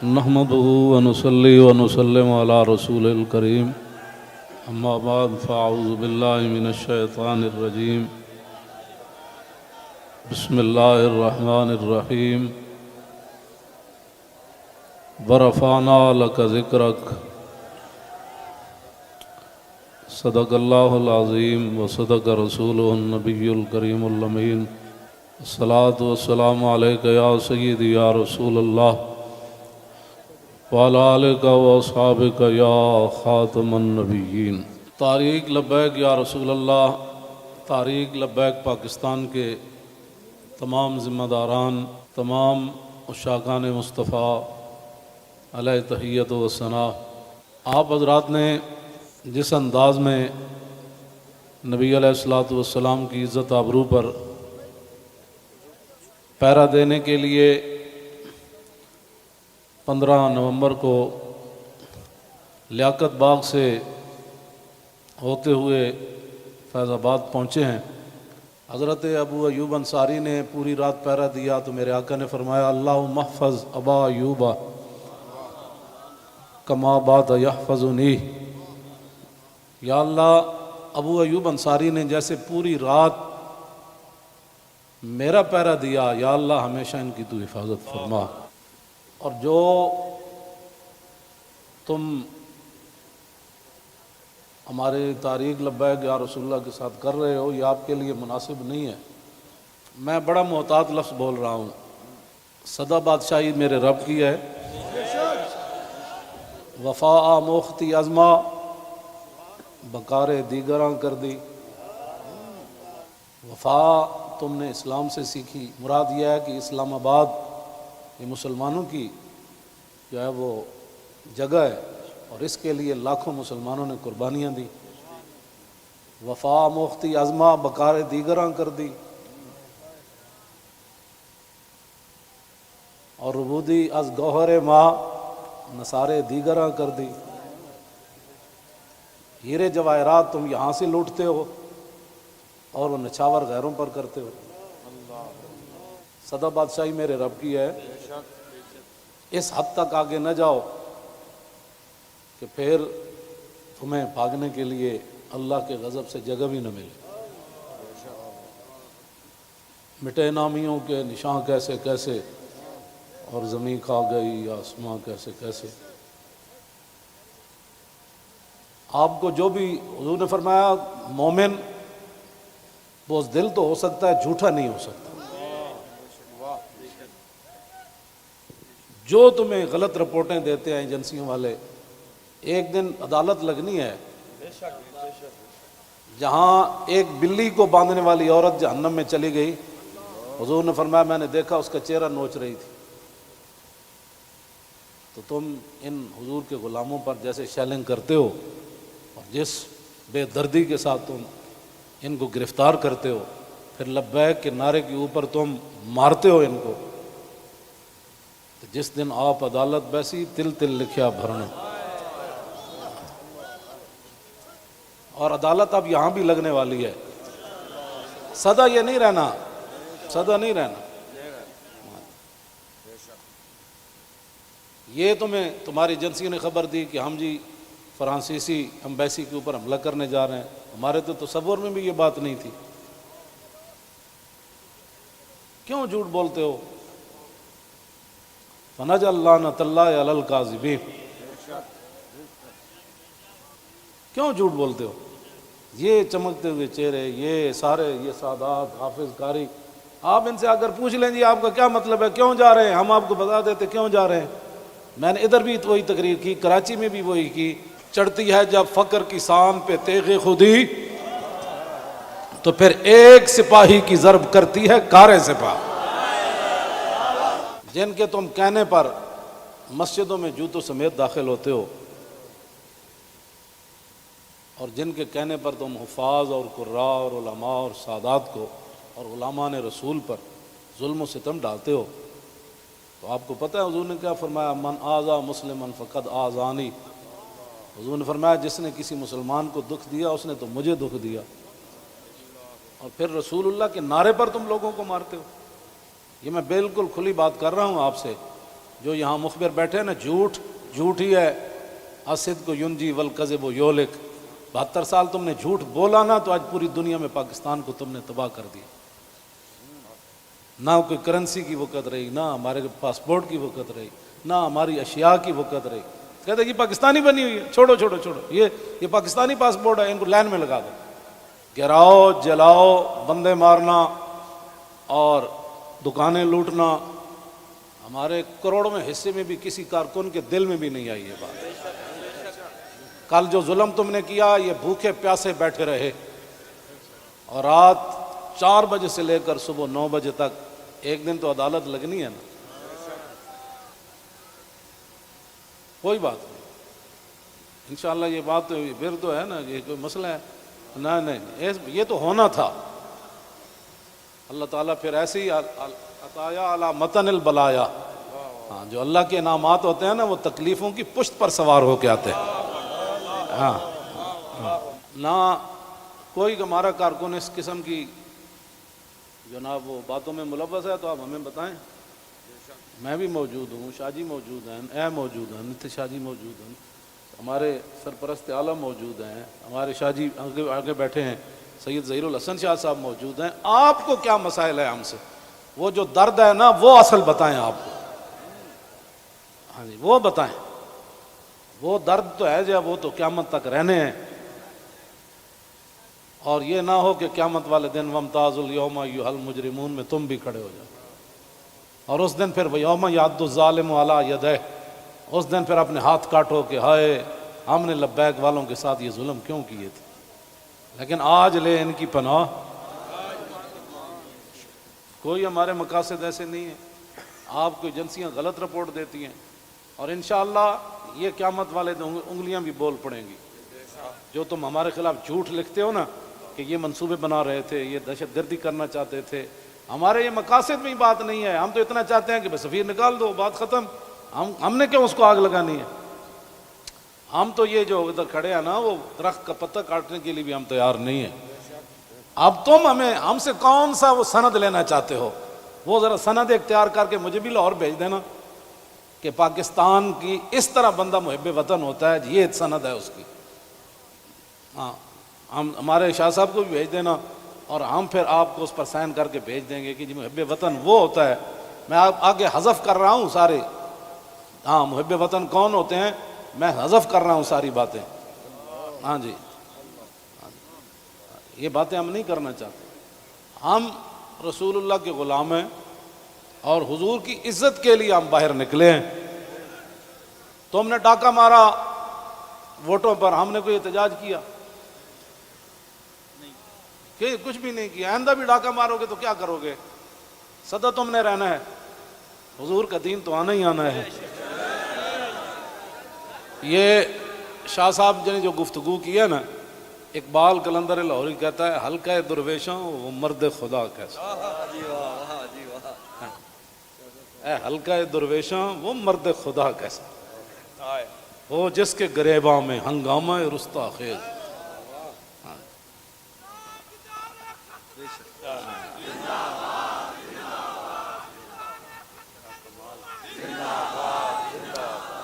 نحمده ونصلي ونسلم على رسول الكريم اما بعد فاعوذ بالله من الشيطان الرجيم بسم الله الرحمن الرحيم ورفعنا لك ذكرك صدق الله العظيم وصدق رسوله النبي الكريم الأمين الصلاة والسلام عليك يا سيدي يا رسول الله وعلى آلك وأصحابك يا خاتم النبيين۔ تحریک لبیک یا رسول اللہ، تحریک لبیک پاکستان کے تمام ذمہ داران، تمام عشاقان مصطفیٰ علیہ تحیت و ثنا، آپ حضرات نے جس انداز میں نبی علیہ الصلوۃ والسلام کی عزت آبرو پر پہرا دینے کے لیے 15 نومبر کو لیاقت باغ سے ہوتے ہوئے فیض آباد پہنچے ہیں، حضرت ابو ایوب انصاری نے پوری رات پہرا دیا تو میرے آقا نے فرمایا اللہم احفظ ابا ایوب کما بات یحفظنی، یا اللہ ابو ایوب انصاری نے جیسے پوری رات میرا پہرا دیا، یا اللہ ہمیشہ ان کی تو حفاظت فرما۔ اور جو تم ہمارے تحریک لبیک یا رسول اللہ کے ساتھ کر رہے ہو یہ آپ کے لیے مناسب نہیں ہے۔ میں بڑا محتاط لفظ بول رہا ہوں، سدا بادشاہی میرے رب کی ہے، وفا موختی ازما بکار دیگراں کر دی۔ وفا تم نے اسلام سے سیکھی، مراد یہ ہے کہ اسلام آباد یہ مسلمانوں کی جو ہے وہ جگہ ہے اور اس کے لیے لاکھوں مسلمانوں نے قربانیاں دی۔ وفا موختی ازما بکار دیگراں کر دی، اور ربودی از گوہر ماں نثارے دیگراں کر دی۔ ہیرے جواہرات تم یہاں سے لوٹتے ہو اور وہ نچھاور غیروں پر کرتے ہو۔ سدا بادشاہی میرے رب کی ہے، اس حد تک آگے نہ جاؤ کہ پھر تمہیں بھاگنے کے لیے اللہ کے غضب سے جگہ بھی نہ ملے۔ مٹے نامیوں کے نشان کیسے کیسے، اور زمین کھا گئی آسماں کیسے کیسے۔ آپ کو جو بھی حضور نے فرمایا مومن بزدل تو ہو سکتا ہے، جھوٹا نہیں ہو سکتا۔ جو تمہیں غلط رپورٹیں دیتے ہیں ایجنسیوں والے، ایک دن عدالت لگنی ہے جہاں ایک بلی کو باندھنے والی عورت جہنم میں چلی گئی، حضور نے فرمایا میں نے دیکھا اس کا چہرہ نوچ رہی تھی۔ تو تم ان حضور کے غلاموں پر جیسے شیلنگ کرتے ہو اور جس بے دردی کے ساتھ تم ان کو گرفتار کرتے ہو، پھر لبیک کے نعرے کے اوپر تم مارتے ہو ان کو، تو جس دن آپ عدالت بیسی تل تل لکھیا بھرنا۔ اور عدالت اب یہاں بھی لگنے والی ہے، سدا یہ نہیں رہنا، سدا نہیں رہنا۔ یہ تمہیں تمہاری ایجنسیوں نے خبر دی کہ ہم جی فرانسیسی ایمبیسی کے اوپر حملہ کرنے جا رہے ہیں، ہمارے تو تصور میں بھی یہ بات نہیں تھی۔ کیوں جھوٹ بولتے ہو؟ فنجعل لعنۃ اللہ علی الکاذبین، کیوں جھوٹ بولتے ہو؟ یہ چمکتے ہوئے چہرے، یہ سارے یہ سادات حافظ قاری، آپ ان سے اگر پوچھ لیں جی آپ کا کیا مطلب ہے، کیوں جا رہے ہیں، ہم آپ کو بتا دیتے کیوں جا رہے ہیں۔ میں نے ادھر بھی وہی تقریر کی، کراچی میں بھی وہی کی۔ چڑھتی ہے جب فقر کی سان پہ تیغ خودی، تو پھر ایک سپاہی کی ضرب کرتی ہے کار سپاہ۔ جن کے تم کہنے پر مسجدوں میں جوتوں سمیت داخل ہوتے ہو، اور جن کے کہنے پر تم حفاظ اور قراء اور علماء اور سادات کو اور علماء رسول پر ظلم و ستم ڈالتے ہو، تو آپ کو پتہ ہے حضور نے کیا فرمایا، من آذا مسلما فقد آذانی۔ حضور نے فرمایا جس نے کسی مسلمان کو دکھ دیا اس نے تو مجھے دکھ دیا، اور پھر رسول اللہ کے نعرے پر تم لوگوں کو مارتے ہو۔ یہ میں بالکل کھلی بات کر رہا ہوں آپ سے، جو یہاں مخبر بیٹھے ہیں نا، جھوٹ ہی ہے. الصدق ینجی والکذب یہلک. 72 سال تم نے جھوٹ بولا نا، تو آج پوری دنیا میں پاکستان کو تم نے تباہ کر دیا. نہ کوئی کرنسی کی وقت رہی، نہ ہمارے پاسپورٹ کی وقت رہی، نہ ہماری اشیاء کی وقت رہی. کہتے یہ پاکستانی بنی ہوئی ہے، چھوڑو چھوڑو چھوڑو، یہ پاکستانی پاسپورٹ ہے، ان کو لائن میں لگا دو. گراؤ، جلاؤ، بندے مارنا اور دکانیں لوٹنا، ہمارے کروڑوں میں حصے میں بھی کسی کارکن کے دل میں بھی نہیں آئی یہ بات. کل جو ظلم تم نے کیا، یہ بھوکے پیاسے بیٹھے رہے اور رات 4 بجے سے لے کر صبح 9 بجے تک. ایک دن تو عدالت لگنی ہے نا. کوئی بات نہیں، انشاءاللہ یہ بات پھر تو ہے نا، یہ کوئی مسئلہ ہے؟ نہیں، یہ تو ہونا تھا. اللہ تعالیٰ پھر ایسے ہی عطایا علی متن البلایا. ہاں، جو اللہ کے انعامات ہوتے ہیں نا، وہ تکلیفوں کی پشت پر سوار ہو کے آتے ہیں. ہاں، نہ کوئی ہمارا کارکن اس قسم کی جناب وہ باتوں میں ملوث ہے تو آپ ہمیں بتائیں. میں بھی موجود ہوں، شاہ جی موجود ہیں، اے موجود ہیں، نتیش شاہ جی موجود ہیں، ہمارے سرپرست عالم موجود ہیں، ہمارے شاہ جی آگے بیٹھے ہیں، سید ظہیر الحسن شاہ صاحب موجود ہیں. آپ کو کیا مسائل ہے ہم سے؟ وہ جو درد ہے نا، وہ اصل بتائیں آپ کو. ہاں جی، وہ بتائیں. وہ درد تو ہے جو وہ تو قیامت تک رہنے ہیں. اور یہ نہ ہو کہ قیامت والے دن وامتاز الیوم ایھا المجرمون میں تم بھی کھڑے ہو جاؤ. اور اس دن پھر یوم یعض الظالم علی یدیہ، اس دن پھر اپنے ہاتھ کاٹو کہ ہائے ہم نے لبیک والوں کے ساتھ یہ ظلم کیوں کیے تھے. لیکن آج لے ان کی پناہ. کوئی ہمارے مقاصد ایسے نہیں ہیں. آپ کو ایجنسیاں غلط رپورٹ دیتی ہیں اور انشاءاللہ یہ قیامت والے دن انگلیاں بھی بول پڑیں گی. جو تم ہمارے خلاف جھوٹ لکھتے ہو نا کہ یہ منصوبے بنا رہے تھے، یہ دہشت گردی کرنا چاہتے تھے، ہمارے یہ مقاصد میں بات نہیں ہے. ہم تو اتنا چاہتے ہیں کہ بس سفیر نکال دو، بات ختم. ہم نے کیوں اس کو آگ لگانی ہے؟ ہم تو یہ جو ادھر کھڑے ہیں نا، وہ درخت کا پتہ کاٹنے کے لیے بھی ہم تیار نہیں ہیں. اب تم ہم سے کون سا وہ سند لینا چاہتے ہو؟ وہ ذرا سند اختیار کر کے مجھے بھی لاہور بھیج دینا کہ پاکستان کی اس طرح بندہ محب وطن ہوتا ہے، یہ سند ہے اس کی. ہاں، ہمارے شاہ صاحب کو بھی بھیج دینا اور ہم پھر آپ کو اس پر سائن کر کے بھیج دیں گے کہ جی محب وطن وہ ہوتا ہے. میں آگے حذف کر رہا ہوں سارے. ہاں، محب وطن کون ہوتے ہیں میں حذف کر رہا ہوں ساری باتیں. ہاں جی، یہ باتیں ہم نہیں کرنا چاہتے. ہم رسول اللہ کے غلام ہیں اور حضور کی عزت کے لیے ہم باہر نکلے ہیں. تم نے ڈاکہ مارا ووٹوں پر، ہم نے کوئی احتجاج کیا؟ کہ کچھ بھی نہیں کیا. آئندہ بھی ڈاکہ مارو گے تو کیا کرو گے؟ سدا تم نے رہنا ہے. حضور کا دین تو آنا ہی آنا ہے. یہ شاہ صاحب نے جو گفتگو کی ہے نا، اقبال قلندر لاہوری کہتا ہے حلقہ درویشاں وہ مرد خدا کیسا. اے حلقہ درویشاں وہ مرد خدا کیسا، وہ جس کے گریباں میں ہنگامہ رستا خیز.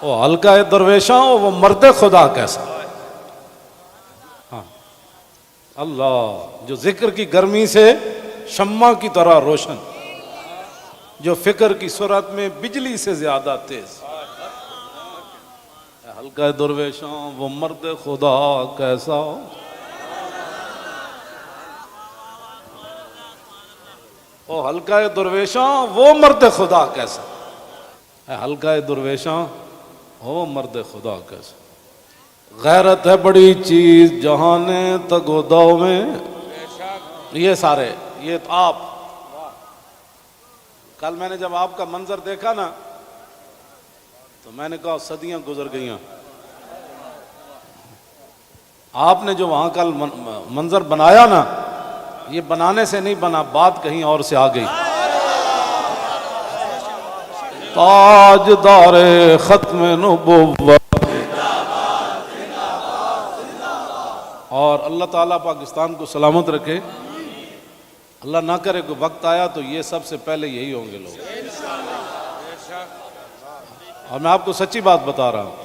وہ حلقہ درویشاں وہ مرد خدا کیسا. ہاں، اللہ جو ذکر کی گرمی سے شمع کی طرح روشن، جو فکر کی سرعت میں بجلی سے زیادہ تیز. حلقہ درویشاں وہ مرد خدا کیسا. او حلقہ درویشاں وہ مرد خدا کیسا. حلقہ درویشاں وہ مرد خدا کیسا. غیرت ہے بڑی چیز جہانے تگ و دو میں. یہ سارے یہ آپ کل میں نے جب آپ کا منظر دیکھا نا تو میں نے کہا صدیاں گزر گئیں. آپ نے جو وہاں کل منظر بنایا نا، یہ بنانے سے نہیں بنا، بات کہیں اور سے آ گئی. تاجدار ختم نبوت. اور اللہ تعالیٰ پاکستان کو سلامت رکھے. اللہ نہ کرے کوئی وقت آیا تو یہ سب سے پہلے یہی ہوں گے لوگ. اور میں آپ کو سچی بات بتا رہا ہوں،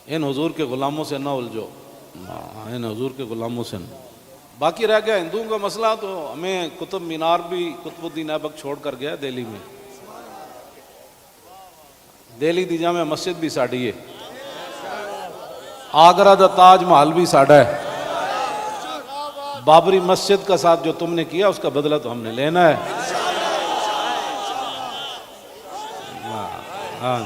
ان حضور کے غلاموں سے نہ الجھو، ان حضور کے غلاموں سے نہ۔ باقی رہ گیا ہندوؤں کا مسئلہ، تو ہمیں قطب مینار بھی قطب الدین ایبک چھوڑ کر گیا دہلی میں، دہلی دی جامع مسجد بھی ساڑی ہے، آگرہ دا تاج محل بھی ساڑا ہے، بابری مسجد کا ساتھ جو تم نے کیا اس کا بدلہ تو ہم نے لینا ہے۔ ہاں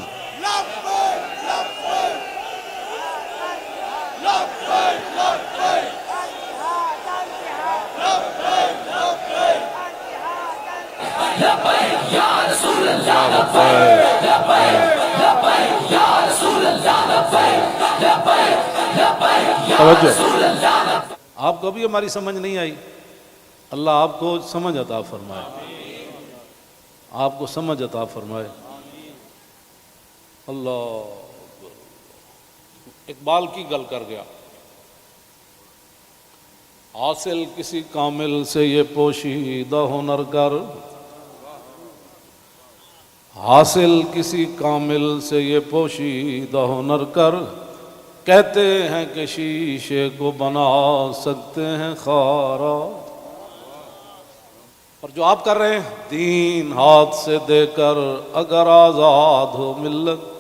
توجہ، آپ کو بھی ہماری سمجھ نہیں آئی، اللہ آپ کو سمجھ عطا فرمائے، آپ کو سمجھ عطا فرمائے۔ اللہ اقبال کی گل کر گیا، حاصل کسی کامل سے یہ پوشیدہ ہنر کر، حاصل کسی کامل سے یہ پوشیدہ ہنر کر، کہتے ہیں کہ شیشے کو بنا سکتے ہیں خارا۔ اور جو آپ کر رہے ہیں، دین ہاتھ سے دے کر اگر آزاد ہو ملت۔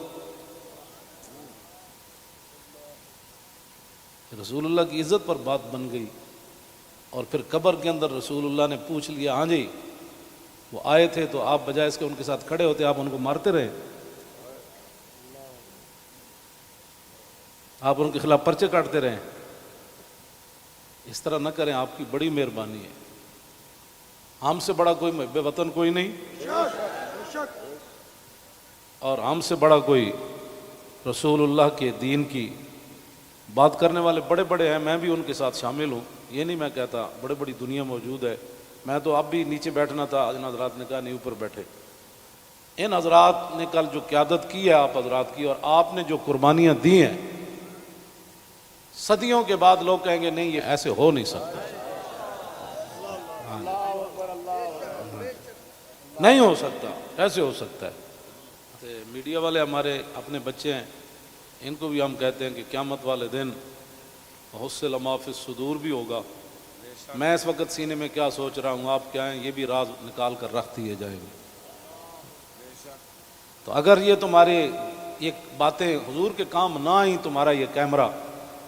رسول اللہ کی عزت پر بات بن گئی، اور پھر قبر کے اندر رسول اللہ نے پوچھ لیا، ہاں جی وہ آئے تھے تو آپ بجائے اس کے ان کے ساتھ کھڑے ہوتے آپ ان کو مارتے رہے، آپ ان کے خلاف پرچے کاٹتے رہے۔ اس طرح نہ کریں، آپ کی بڑی مہربانی ہے، ہم سے بڑا کوئی محب وطن کوئی نہیں، اور ہم سے بڑا کوئی رسول اللہ کے دین کی بات کرنے والے بڑے بڑے ہیں، میں بھی ان کے ساتھ شامل ہوں، یہ نہیں میں کہتا، بڑے بڑی دنیا موجود ہے، میں تو اب بھی نیچے بیٹھنا تھا، ان حضرات نے کہا نہیں اوپر بیٹھے۔ ان حضرات نے کل جو قیادت کی ہے آپ حضرات کی، اور آپ نے جو قربانیاں دی ہیں، صدیوں کے بعد لوگ کہیں گے نہیں یہ ایسے ہو نہیں سکتا، نہیں ہو سکتا، ایسے ہو سکتا ہے۔ میڈیا والے ہمارے اپنے بچے ہیں، ان کو بھی ہم کہتے ہیں کہ قیامت والے دن حصل ما فی الصدور بھی ہوگا۔ میں اس وقت سینے میں کیا سوچ رہا ہوں، آپ کیا ہیں، یہ بھی راز نکال کر رکھ دیے جائیں گے۔ تو اگر یہ تمہارے یہ باتیں حضور کے کام نہ آئیں، تمہارا یہ کیمرہ،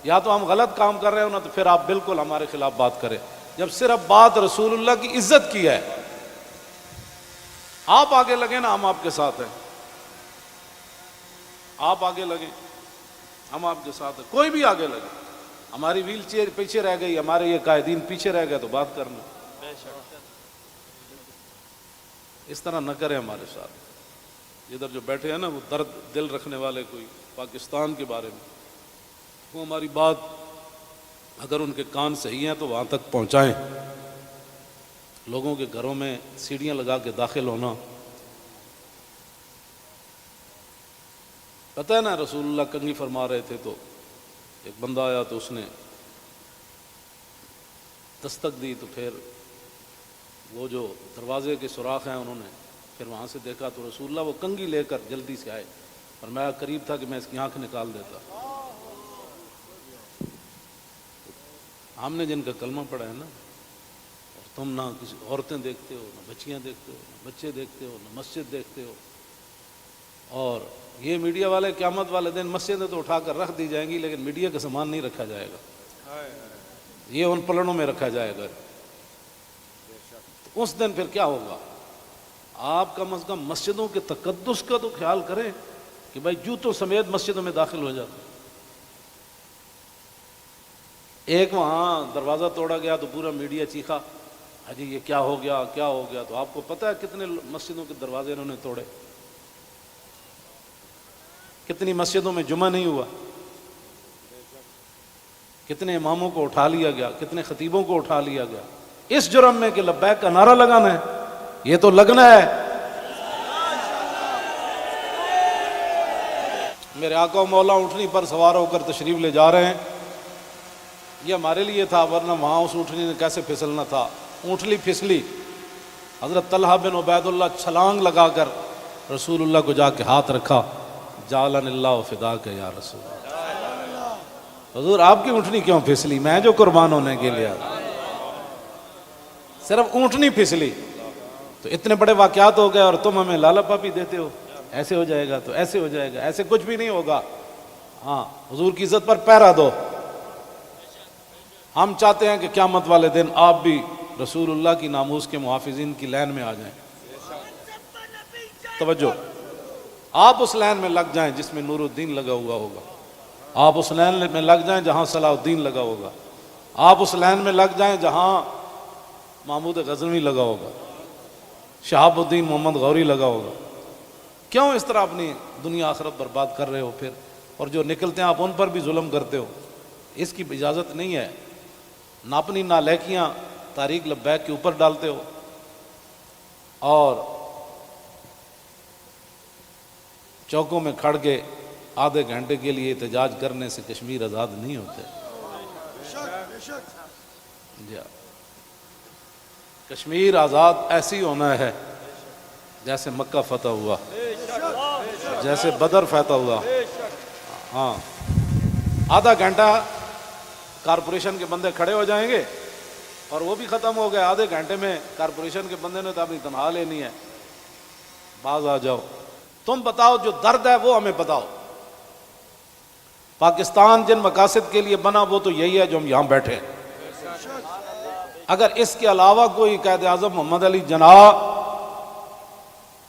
یا تو ہم غلط کام کر رہے ہو نا، تو پھر آپ بالکل ہمارے خلاف بات کریں۔ جب صرف بات رسول اللہ کی عزت کی ہے، آپ آگے لگے نا، ہم آپ کے ساتھ ہیں، آپ آگے لگیں، ہم آپ کے ساتھ ہیں، کوئی بھی آگے لگے۔ ہماری ویل چیئر پیچھے رہ گئی، ہمارے یہ قائدین پیچھے رہ گئے تو بات کرنا، اس طرح نہ کریں ہمارے ساتھ۔ ادھر جو بیٹھے ہیں نا، وہ درد دل رکھنے والے، کوئی پاکستان کے بارے میں، وہ ہماری بات اگر ان کے کان صحیح ہیں تو وہاں تک پہنچائیں۔ لوگوں کے گھروں میں سیڑھیاں لگا کے داخل ہونا، پتہ ہے نا رسول اللہ کنگھی فرما رہے تھے تو ایک بندہ آیا تو اس نے دستک دی، تو پھر وہ جو دروازے کے سوراخ ہیں انہوں نے پھر وہاں سے دیکھا تو رسول اللہ وہ کنگھی لے کر جلدی سے آئے، اور میں قریب تھا کہ میں اس کی آنکھ نکال دیتا۔ ہم نے جن کا کلمہ پڑھا ہے نا، اور تم نہ کسی عورتیں دیکھتے ہو، نہ بچیاں دیکھتے ہو، نہ بچے دیکھتے ہو، نہ مسجد دیکھتے ہو، اور یہ میڈیا والے قیامت والے دن مسجدیں تو اٹھا کر رکھ دی جائیں گی، لیکن میڈیا کا سامان نہیں رکھا جائے گا، یہ ان پلڑوں میں رکھا جائے گا۔ تو اس دن پھر کیا ہوگا؟ آپ کم از کم مسجدوں کے تقدس کا تو خیال کریں کہ بھائی جوتوں سمیت مسجدوں میں داخل ہو جاتے۔ ایک وہاں دروازہ توڑا گیا تو پورا میڈیا چیخا، حجی یہ کیا ہو گیا، کیا ہو گیا؟ تو آپ کو پتہ ہے کتنے مسجدوں کے دروازے انہوں نے توڑے، کتنی مسجدوں میں جمعہ نہیں ہوا، کتنے اماموں کو اٹھا لیا گیا، کتنے خطیبوں کو اٹھا لیا گیا، اس جرم میں کہ لبیک کا نعرہ لگانا ہے، یہ تو لگنا ہے۔ میرے آقا و مولا اونٹنی پر سوار ہو کر تشریف لے جا رہے ہیں، یہ ہمارے لیے تھا، ورنہ وہاں اس اونٹنی نے کیسے پھسلنا تھا، اونٹلی پھسلی، حضرت طلحہ بن عبید اللہ چھلانگ لگا کر رسول اللہ کو جا کے ہاتھ رکھا، جعلن اللہ فداک یا رسول اللہ۔ حضور آپ کی اونٹنی کیوں پھسلی؟ میں جو قربان ہونے کے لیے صرف اونٹنی پھسلی تو اتنے بڑے واقعات ہو گئے اور تم ہمیں لالا پاپی دیتے ہو، ایسے ہو جائے گا تو ایسے ہو جائے گا، ایسے کچھ بھی نہیں ہوگا۔ ہاں حضور کی عزت پر پہرا دو۔ ہم چاہتے ہیں کہ قیامت والے دن آپ بھی رسول اللہ کی ناموس کے محافظین کی لائن میں آ جائیں۔ توجہ، آپ اس لائن میں لگ جائیں جس میں نور الدین لگا ہوا ہوگا، آپ اس لائن میں لگ جائیں جہاں صلاح الدین لگا ہوگا، آپ اس لائن میں لگ جائیں جہاں محمود غزنوی لگا ہوگا، شہاب الدین محمد غوری لگا ہوگا۔ کیوں اس طرح اپنی دنیا آخرت برباد کر رہے ہو پھر؟ اور جو نکلتے ہیں آپ ان پر بھی ظلم کرتے ہو، اس کی اجازت نہیں ہے۔ نہ اپنی نالیکیاں تاریخ لبیک کے اوپر ڈالتے ہو، اور چوکوں میں کھڑ کے آدھے گھنٹے کے لیے احتجاج کرنے سے کشمیر آزاد نہیں ہوتے۔ جی، کشمیر آزاد ایسی ہونا ہے جیسے مکہ فتح ہوا، جیسے بدر فتح ہوا۔ ہاں، آدھا گھنٹہ کارپوریشن کے بندے کھڑے ہو جائیں گے اور وہ بھی ختم ہو گئے۔ آدھے گھنٹے میں کارپوریشن کے بندے نے تو اپنی تنخواہ لینی ہے، باز آ جاؤ، تم بتاؤ جو درد ہے وہ ہمیں بتاؤ۔ پاکستان جن مقاصد کے لیے بنا وہ تو یہی ہے جو ہم یہاں بیٹھے ہیں۔ اگر اس کے علاوہ کوئی قائد اعظم محمد علی جناح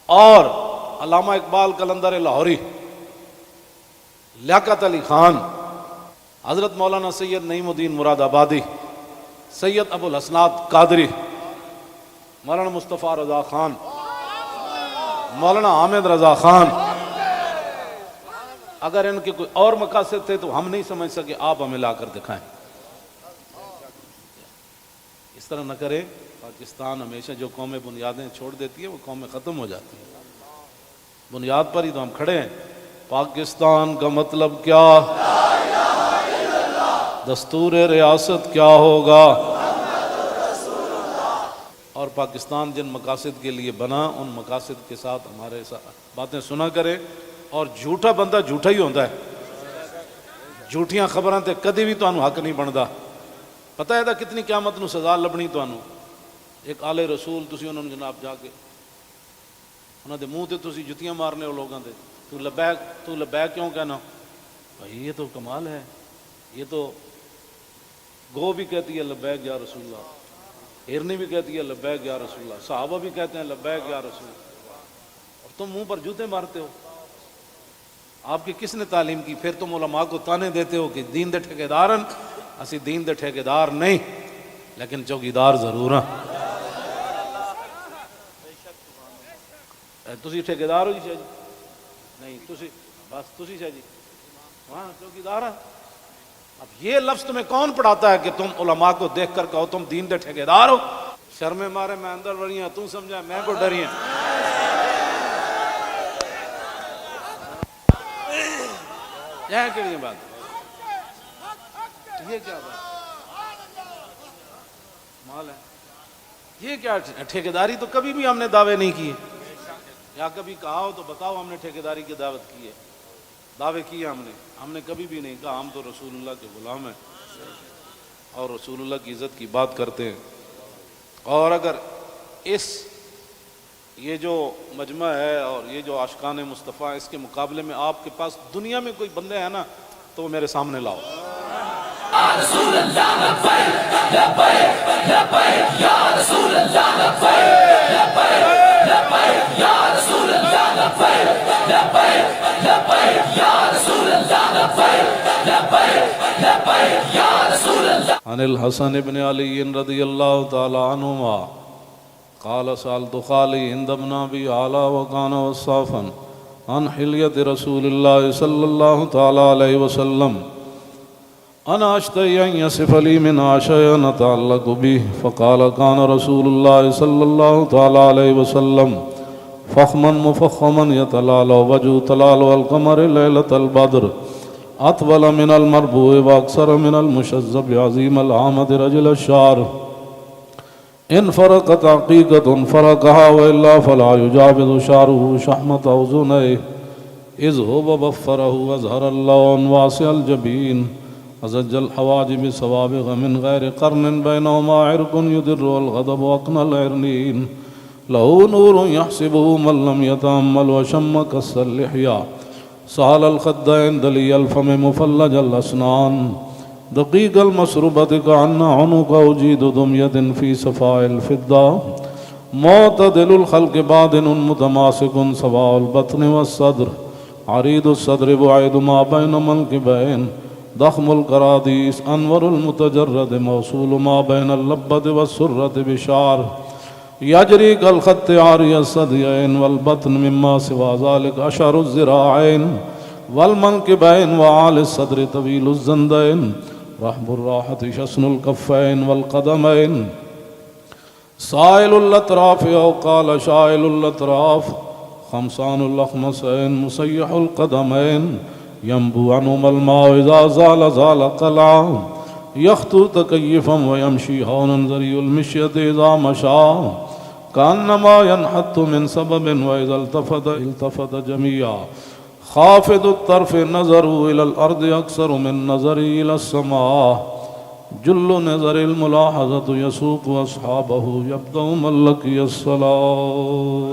اور علامہ اقبال قلندر لاہوری، لیاقت علی خان، حضرت مولانا سید نعیم الدین مراد آبادی، سید ابو الحسنات قادری، مولانا مصطفیٰ رضا خان، مولانا حامد رضا خان، اگر ان کے کوئی اور مقاصد تھے تو ہم نہیں سمجھ سکے، آپ ہمیں لا کر دکھائیں۔ اس طرح نہ کریں۔ پاکستان ہمیشہ جو قومیں بنیادیں چھوڑ دیتی ہیں وہ قومیں ختم ہو جاتی ہیں۔ بنیاد پر ہی تو ہم کھڑے ہیں۔ پاکستان کا مطلب کیا؟ دستور ریاست کیا ہوگا؟ اور پاکستان جن مقاصد کے لیے بنا ان مقاصد کے ساتھ ہمارے ساتھ باتیں سنا کریں۔ اور جھوٹا بندہ جھوٹا ہی ہوتا ہے، جھوٹیاں خبراں تے کدی بھی تانوں حق نہیں بندا۔ پتہ ہے کتنی قیامت نو سزا لبنی تانوں۔ ایک آلے رسول تسی انہوں نے جناب جا کے انہاں دے منہ تے تسی جتیاں مارنے ہو لوگاں دے، تو لبیک کیوں کہنا؟ بھائی یہ تو کمال ہے، یہ تو گو بھی کہتی ہے لبیک یا رسول اللہ، ہرنی بھی کہتی ہے لبیک یا رسول اللہ، صحابہ بھی کہتے ہیں لبیک یا رسول اللہ، اور تم منہ پر جوتے مارتے ہو۔ آپ کی کس نے تعلیم کی؟ پھر تم علماء کو تانے دیتے ہو کہ دین دے ٹھیکیدارن، اسی دین دے ٹھیکیدار نہیں لیکن چوکیدار ضرور ہیں۔ تسی ٹھیکیدار ہو جی شاہ جی؟ نہیں، تسی بس تسی شاہ جی ہاں چوکیدار ہیں۔ اب یہ لفظ تمہیں کون پڑھاتا ہے کہ تم علماء کو دیکھ کر کہو تم دین دے ٹھیکیدار ہو؟ شرم مارے میں اندر بڑی ہیں، تم سمجھا میں کو ڈری ہیں۔ یہ کیڑی بات؟ یہ کیا بات مال ہے؟ یہ کیا ٹھیکیداری تو کبھی بھی ہم نے دعوے نہیں کیے، یا کبھی کہا ہو تو بتاؤ ہم نے ٹھیکیداری کی دعوت کی ہے، دعوے کیے ہم نے کبھی بھی نہیں کہا ہم تو رسول اللہ کے غلام ہیں اور رسول اللہ کی عزت کی بات کرتے ہیں۔ اور اگر یہ جو مجمع ہے اور یہ جو عاشقان مصطفیٰ اس کے مقابلے میں آپ کے پاس دنیا میں کوئی بندے ہیں نا تو وہ میرے سامنے لاؤ۔ رسول اللہ لبیک لبیک لبیک یا رسول اللہ لبیک لبیک لبیک یا رسول اللہ لبیک لبیک لبیک یا رسول اللہ لبیک لبیک لبیک یا رسول اللہ۔ عن الحسن بن علی رضی اللہ تعالی عنہما قال سألت خالي عند ابن أبي علا وكان وصافا عن حلية رسول الله صلى الله تعالى عليه وسلم أنا أشتهي أن يصف لي منها شيئا أتعلق به فقال كان رسول الله صلى الله تعالى عليه وسلم فخما مفخما يتلالى وجه تلالى القمر ليلة البدر أطول من المربوع وأكثر من المشذب عظيم العامد رجل الشعر ان فرقت عقیقت فرقها وإلا فلا يجاوز شعره شحمة أذنيه إذ هو بفره وأظهر اللون واسع الجبين أزج الحواجب سوابغ من غير قرن بينهما عرق يدر والغضب أقنى العرنين له نور يحسبه من لم يتأمل وشم كس اللحية سهل الخدين دلي الفم مفلج الأسنان دقيق المسربة كأن عنق أجيد دمية في صفاء الفضة معتدل الخلق بادن متماسك سواء البطن والصدر عريض الصدر بعيد ما بين منكبين ضخم الكراديس أنور المتجرد موصول ما بين اللبة والسرة بشعر يجري كالخط عاري الثديين والبطن مما سوى ذلك أشعر الذراعين والمنكبين وعالي الصدر طويل الزندين رحب الراحة شسن الكفين والقدمين سائل الأطراف أو قال شائل الأطراف خمسان الأخمسين مسيح القدمين ينبو عنهما الماء إذا زال زال قلعا يخطو تكيفا ويمشي هونا ذري المشية إذا مشى كأنما ينحت من سبب وإذا التفت جميعا خافض الطرف نظره إلى الأرض أكثر من نظره إلى السماء جل نظر الملاحظة يسوق أصحابه يبدأ من لقي الصلاة.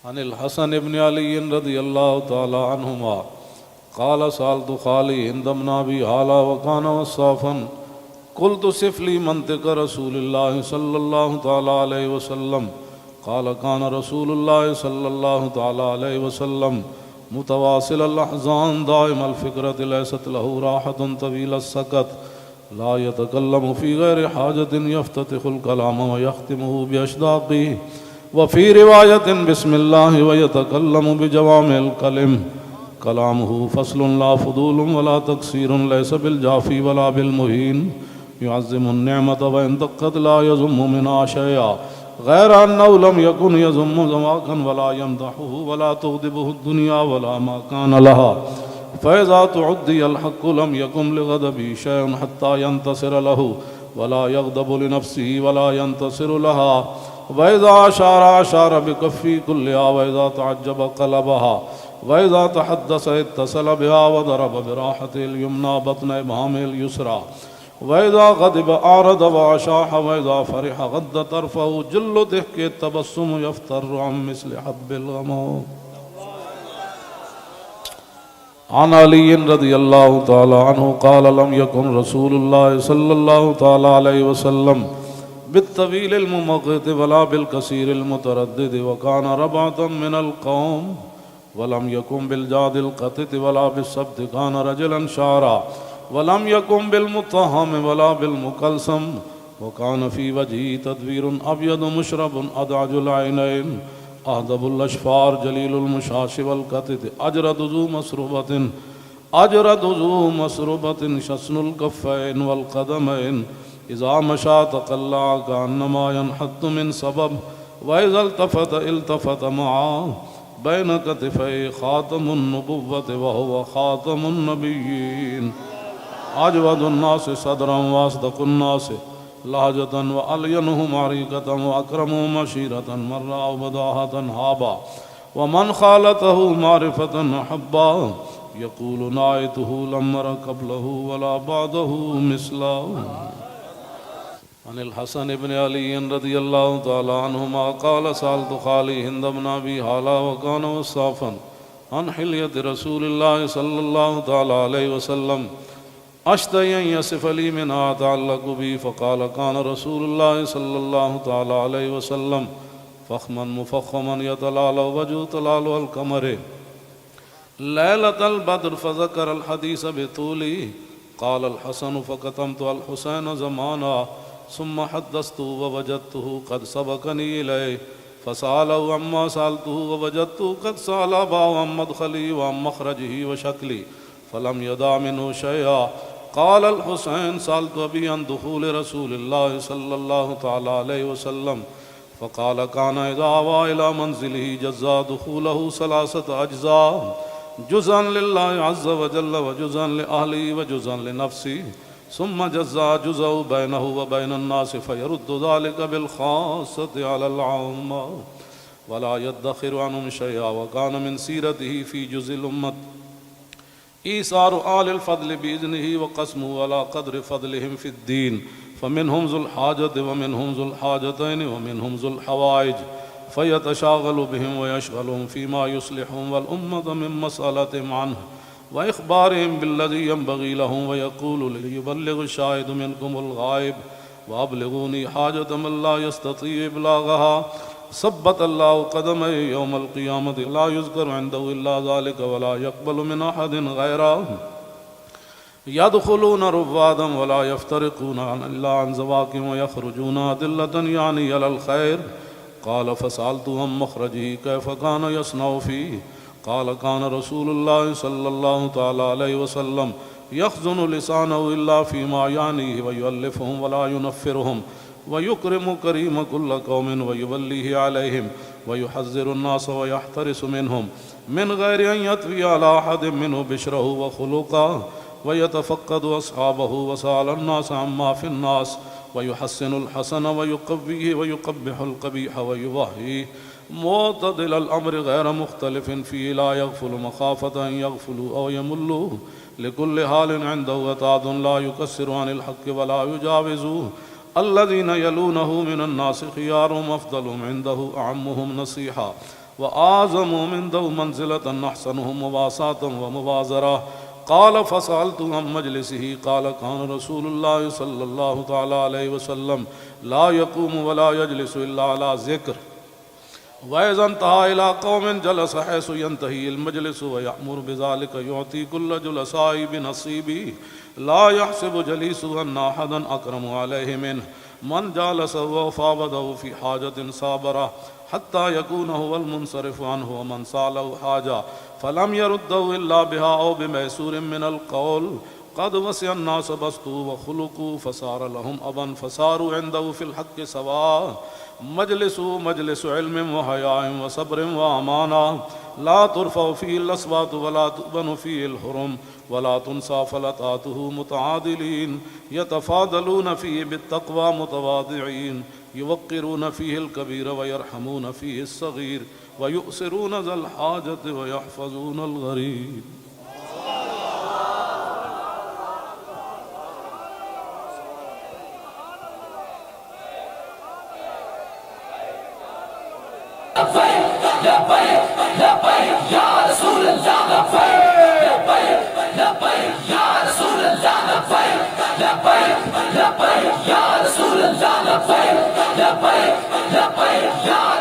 عن الحسن بن علي رضي الله تعالى عنهما قال سألت خالي هند بن أبي هالة وكان وصافا قلت صف لي منطق رسول الله صلى الله تعالى عليه وسلم قال كان رسول الله صلى الله تعالى عليه وسلم متواصل الأحزان دائم الفكرة ليست له راحة طويل السكت لا يتكلم في غير حاجة يفتتح الكلام ويختمه بأشداقه وفي رواية بسم الله ويتكلم بجوامع الكلم كلامه فصل لا فضول ولا تقصير ليس بالجافي ولا بالمهين يعظم النعمة وإن دقت لا يذم منها شيئا غير أنه لم يكن يذم ذواقا ولا يمدحه ولا تغضبه الدنيا ولا ما كان لها فإذا تعدي الحق لم يكن لغضبه شيء حتى ينتصر له ولا يغضب لنفسه ولا ينتصر لها وإذا أشار بكفي كلها وإذا تعجب قلبها وإذا تحدث اتصل بها وضرب براحته اليمنى بطن إبهامه اليسرى وإذا غضب أعرض وأشاح وإذا فرح غض طرفه جل ضحك التبسم يفتر عن مثل حب الغمام. عن علي رضي الله تعالى عنه قال لم يكن رسول الله صلى الله تعالى عليه وسلم بالطويل الممقت ولا بالكثير المتردد وكان ربعة من القوم ولم يكن بالجاد القتت ولا بالسبت كان رجلا شعرا ولم يكن بالمطهم ولا بالمكلسم وكان في وجهه تدوير أبيض مشرب أدعج العينين أهدب الأشفار جليل المشاش والكتت أجرد ذو مسربة شسن الكفين والقدمين إذا مشى تقلع كأنما ينحط من سبب وإذا التفت معه بين كتفي خاتم النبوة وهو خاتم النبيين أجود الناس صدرا وأصدق الناس لهجة وألينهم عريقة وأكرمهم عشيرة مرة وبداهة هابا ومن خالته معرفة أحبا يقول نايته لم أر قبله ولا بعده مثله. عن الحسن بن علي رضي الله تعالى عنهما قال سألت خالي هند بن أبي هالة وكان وصافا عن حلية رسول الله صلى الله تعالى عليه وسلم أشتهي أن يصف لي منها أتعلق بي فقال كان رسول الله صلى الله تعالى عليه وسلم فخما مفخما يتلالى وجه تلالى القمر ليلة البدر فذكر الحديث بطوله قال الحسن فكتمت الحسين زمانا ثم حدثته ووجدته قد سبقني إليه فسأله عما سألته ووجدته قد سأل أباه عن مدخلي وعن مخرجه وشكلي فلم يدع منه شيئا. قال الحسين سألت أبي عن دخول رسول الله صلى الله تعالى عليه وسلم فقال كان إذا آوى إلى منزله جزا دخوله 3 أجزاء جزءا لله عز وجل وجزءا لأهله وجزءا لنفسه ثم جزا بينه وبين الناس فيرد ذلك بالخاصة على العامة ولا يدخر عنهم شيئا وكان من سيرته في جزء الأمة إيثار آل الفضل بإذنه وقسمه على قدر فضلهم في الدين فمنهم ذو الحاجة ومنهم ذو الحاجتين ومنهم ذو الحوائج فيتشاغل بهم ويشغلهم فيما يصلحهم والأمة من مسألتهم عنه وإخبارهم بالذي ينبغي لهم ويقول ليبلغ الشاهد منكم الغائب وأبلغوني حاجة من لا يستطيع إبلاغها ثبت الله قدمه يوم القيامة لا يذكر عنده إلا ذلك ولا يقبل من أحد غيره يدخلون رفادا ولا يفترقون إلا عن زواكم ويخرجون أدلة يعني على الخير قال فسألته عن مخرجه كيف كان يصنع فيه قال كان رسول الله صلى الله تعالى عليه وسلم يخزن لسانه إلا فيما يعنيه ويؤلفهم ولا ينفرهم ويكرم كريم كل قوم ويوليه عليهم ويحذر الناس ويحترس منهم من غير أن يطوي على أحد منه بشره وخلقه ويتفقد أصحابه وسأل الناس عما في الناس ويحسن الحسن ويقويه ويقبح القبيح ويوهيه معتدل الأمر غير مختلف فيه لا يغفل مخافة أن يغفلوا أو يملوا لكل حال عنده وتعد لا يكسر عن الحق ولا يجاوزوه الذين يلونه من الناس خيارهم أفضلهم عنده أعمهم نصيحة وأعظمهم عنده منزلة أحسنهم مواساة ومبازرة قال فسألت عن مجلسه قال كان رسول الله صلى الله تعالى عليه وسلم لا يقوم ولا يجلس إلا على ذكر وإذا انتهى إلى قوم جلس حيث ينتهي المجلس ويأمر بذلك يعطي كل جلساء بنصيبه لا يحسب جليسه أن أحدا أكرم عليه منه من جالسه وفاوضه في حاجة صابرة حتى يكون هو المنصرف عنه ومن سأله حاجة فلم يرده إلا بها أو بميسور من القول قد وسع الناس بسطوا وخلقوا فصار لهم أبا فصاروا عنده في الحق سواء مجلس علم وحياء وصبر وأمانة لا ترفع فيه الأصوات ولا تؤبن فيه الحرم ولا تنسى فلتاته متعادلين يتفاضلون فيه بالتقوى متواضعين يوقرون فيه الكبير ويرحمون فيه الصغير ويؤسرون ذا الحاجة ويحفظون الغريب لبيك لبيك لبيك يا رسول الله لبيك لبيك لبيك يا رسول الله لبيك لبيك لبيك يا رسول الله لبيك لبيك لبيك يا